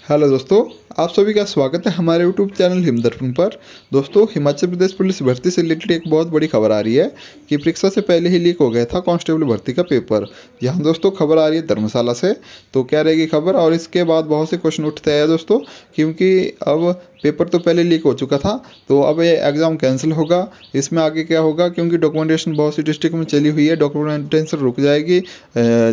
Hello दोस्तों, आप सभी का स्वागत है हमारे यूट्यूब चैनल हिमदर्पण पर। दोस्तों, हिमाचल प्रदेश पुलिस भर्ती से रिलेटेड एक बहुत बड़ी खबर आ रही है कि परीक्षा से पहले ही लीक हो गया था कांस्टेबल भर्ती का पेपर। यहाँ दोस्तों खबर आ रही है धर्मशाला से। तो क्या रहेगी खबर, और इसके बाद बहुत से क्वेश्चन उठते हैं दोस्तों, क्योंकि अब पेपर तो पहले लीक हो चुका था, तो अब ये एग्ज़ाम कैंसिल होगा। इसमें आगे क्या होगा, क्योंकि डॉक्यूमेंटेशन बहुत सी डिस्ट्रिक्ट में चली हुई है, डॉक्यूमेंटेशन रुक जाएगी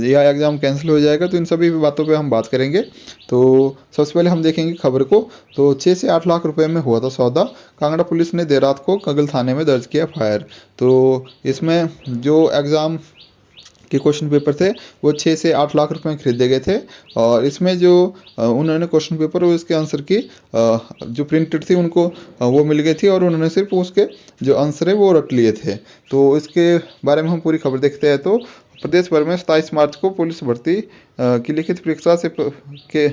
या एग्ज़ाम कैंसिल हो जाएगा, तो इन सभी बातों पे हम बात करेंगे। तो सबसे पहले हम देखेंगे खबर को। तो 6 से 8 लाख रुपए में हुआ था सौदा। कांगड़ा पुलिस ने देर रात को कगल थाने में दर्ज किया फायर। तो इसमें जो एग्ज़ाम के क्वेश्चन पेपर थे वो 6 से 8 लाख रुपए में खरीदे गए थे। और इसमें जो उन्होंने क्वेश्चन पेपर और उसके आंसर की जो प्रिंटेड थी उनको वो मिल गई थी, और उन्होंने सिर्फ उसके जो आंसर है वो रट लिए थे। तो इसके बारे में हम पूरी खबर देखते हैं। तो प्रदेश भर में 27 मार्च को पुलिस भर्ती की लिखित परीक्षा के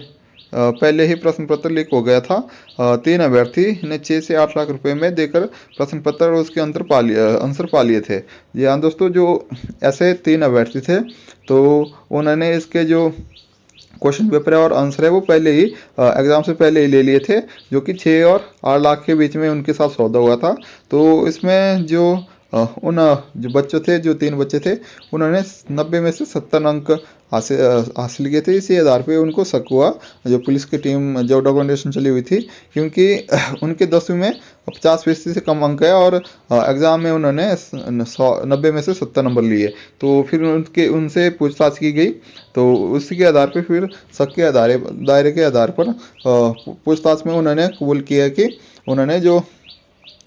पहले ही प्रश्न पत्र लीक हो गया था। 3 अभ्यर्थी ने 6 से 8 लाख रुपए में देकर प्रश्न पत्र और उसके आंसर पा लिए थे। जी हाँ दोस्तों, जो ऐसे 3 अभ्यर्थी थे, तो उन्होंने इसके जो क्वेश्चन पेपर है और आंसर है वो पहले ही एग्ज़ाम से पहले ही ले लिए थे, जो कि 6 और 8 लाख के बीच में उनके साथ सौदा हुआ था। तो इसमें जो जो बच्चों थे, जो 3 बच्चे थे, उन्होंने 90 में से 70 अंक हासिल किए थे। इसी आधार पे उनको शक हुआ, जो पुलिस की टीम जो डॉक्यूमेंटेशन चली हुई थी, क्योंकि उनके 10वीं में 50% से कम अंक है, और एग्ज़ाम में उन्होंने 90 में से 70 नंबर लिए। तो फिर उनसे पूछताछ की गई। तो उसी के आधार पे फिर शक के दायरे के आधार पर पूछताछ में उन्होंने कबूल किया कि उन्होंने जो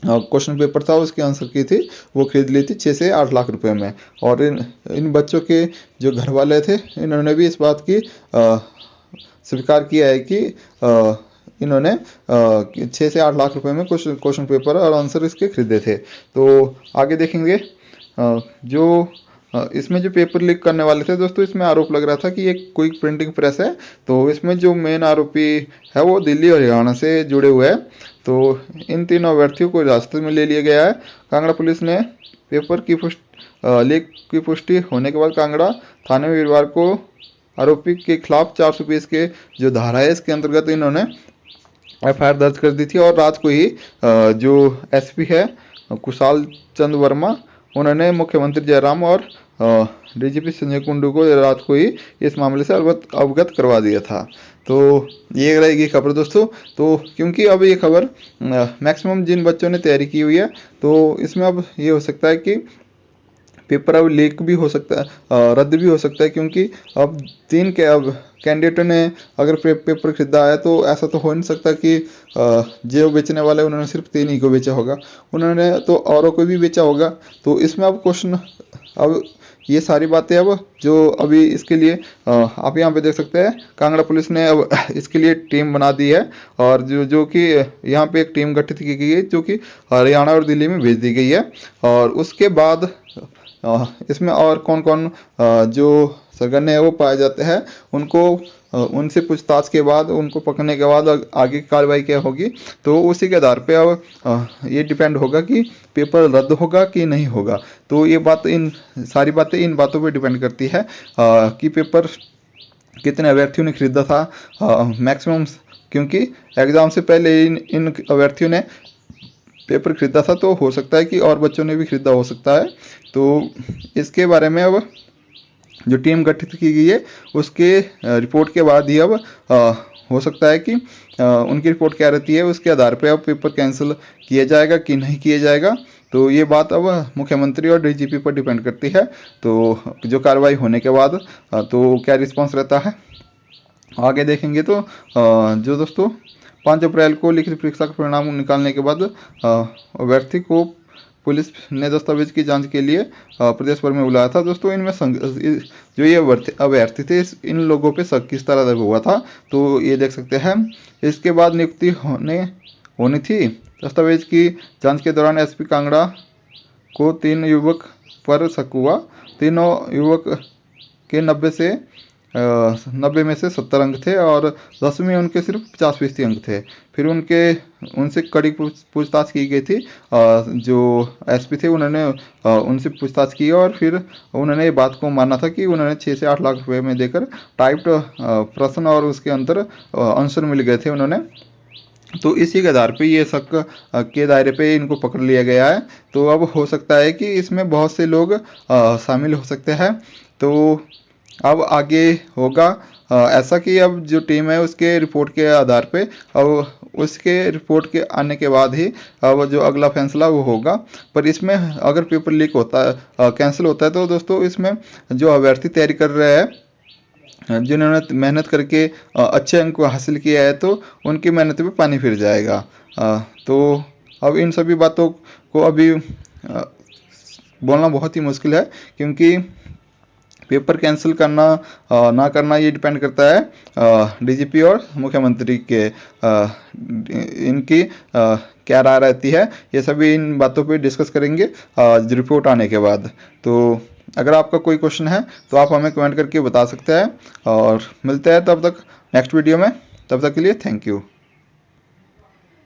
क्वेश्चन पेपर था उसके आंसर की थी वो खरीद ली थी 6 से 8 लाख रुपए में। और इन बच्चों के जो घर वाले थे, इन्होंने भी इस बात की स्वीकार किया है कि इन्होंने 6 से 8 लाख रुपए में कुछ क्वेश्चन पेपर और आंसर इसके खरीदे थे। तो आगे देखेंगे जो इसमें जो पेपर लीक करने वाले थे दोस्तों, इसमें आरोप लग रहा था कि एक क्विक प्रिंटिंग प्रेस है। तो इसमें जो मेन आरोपी है वो दिल्ली और हरियाणा से जुड़े हुए हैं। तो इन तीनों अभ्यर्थियों को हिरासत में ले लिया गया है। कांगड़ा पुलिस ने पेपर की लीक की पुष्टि होने के बाद कांगड़ा थाने में वीरवार को आरोपी के खिलाफ 420 के जो धारा है इसके अंतर्गत इन्होंने एफआईआर दर्ज कर दी थी। और रात को ही जो एसपी है कुशाल चंद वर्मा, उन्होंने मुख्यमंत्री जयराम और डीजीपी संजय कुंडू को रात को ही इस मामले से अवगत करवा दिया था। तो ये रहेगी खबर दोस्तों। तो क्योंकि अब ये खबर मैक्सिमम जिन बच्चों ने तैयारी की हुई है, तो इसमें अब ये हो सकता है कि पेपर अब लीक भी हो सकता है, रद्द भी हो सकता है, क्योंकि अब अब कैंडिडेट ने अगर पेपर खरीदा है, तो ऐसा तो हो नहीं सकता कि जो बेचने वाले उन्होंने सिर्फ 3 ही को बेचा होगा, उन्होंने तो औरों को भी बेचा होगा। तो इसमें अब क्वेश्चन, अब ये सारी बातें अब जो अभी इसके लिए आप यहाँ पे देख सकते हैं, कांगड़ा पुलिस ने अब इसके लिए टीम बना दी है, और जो कि यहाँ पे एक टीम गठित की गई है, जो कि हरियाणा और दिल्ली में भेज दी गई है। और उसके बाद इसमें और कौन कौन जो सगन्य है वो पाए जाते हैं, उनको उनसे पूछताछ के बाद, उनको पकड़ने के बाद आगे की कार्रवाई क्या होगी, तो उसी के आधार पे अब ये डिपेंड होगा कि पेपर रद्द होगा कि नहीं होगा। तो ये बात, इन सारी बातें इन बातों पे डिपेंड करती है कि पेपर कितने अभ्यर्थियों ने खरीदा था मैक्सिमम, क्योंकि एग्ज़ाम से पहले इन अभ्यर्थियों ने पेपर खरीदा था, तो हो सकता है कि और बच्चों ने भी खरीदा हो सकता है। तो इसके बारे में अब जो टीम गठित की गई है उसके रिपोर्ट के बाद ही अब हो सकता है कि उनकी रिपोर्ट क्या रहती है, उसके आधार पर अब पेपर कैंसिल किया जाएगा कि नहीं किया जाएगा। तो ये बात अब मुख्यमंत्री और डीजीपी पर डिपेंड करती है। तो जो कार्रवाई होने के बाद तो क्या रिस्पॉन्स रहता है आगे देखेंगे। तो जो दोस्तों 5 अप्रैल को लिखित परीक्षा का परिणाम निकालने के बाद अभ्यर्थी को पुलिस ने दस्तावेज की जांच के लिए प्रदेश भर में बुलाया था दोस्तों। इनमें जो ये अभ्यर्थी थे, इन लोगों पे शक किस तरह हुआ था, तो ये देख सकते हैं। इसके बाद नियुक्ति होनी थी। दस्तावेज की जांच के दौरान एसपी कांगड़ा को 3 युवक पर शक हुआ। तीनों युवक के 90 से 90 में से 70 अंक थे और 10वीं में उनके सिर्फ 50% अंक थे। फिर उनसे कड़ी पूछताछ की गई थी। जो एसपी थे उन्होंने उनसे पूछताछ की और फिर उन्होंने ये बात को माना था कि उन्होंने 6 से 8 लाख रुपए में देकर टाइप्ड प्रश्न और उसके अंदर आंसर मिल गए थे उन्होंने। तो इसी के आधार पे ये शक के दायरे पे इनको पकड़ लिया गया है। तो अब हो सकता है कि इसमें बहुत से लोग शामिल हो सकते हैं। तो अब आगे होगा ऐसा कि अब जो टीम है उसके रिपोर्ट के आधार पे अब उसके रिपोर्ट के आने के बाद ही अब जो अगला फैसला वो होगा। पर इसमें अगर पेपर लीक होता है, कैंसिल होता है, तो दोस्तों इसमें जो अभ्यर्थी तैयारी कर रहे हैं, जिन्होंने मेहनत करके अच्छे अंक हासिल किया है, तो उनकी मेहनत पे पानी फिर जाएगा। तो अब इन सभी बातों को अभी बोलना बहुत ही मुश्किल है, क्योंकि पेपर कैंसिल करना ना करना ये डिपेंड करता है डीजीपी और मुख्यमंत्री के इनकी क्या राय रहती है। ये सभी इन बातों पे डिस्कस करेंगे रिपोर्ट आने के बाद। तो अगर आपका कोई क्वेश्चन है तो आप हमें कमेंट करके बता सकते हैं और मिलते हैं तब तक नेक्स्ट वीडियो में। तब तक के लिए थैंक यू।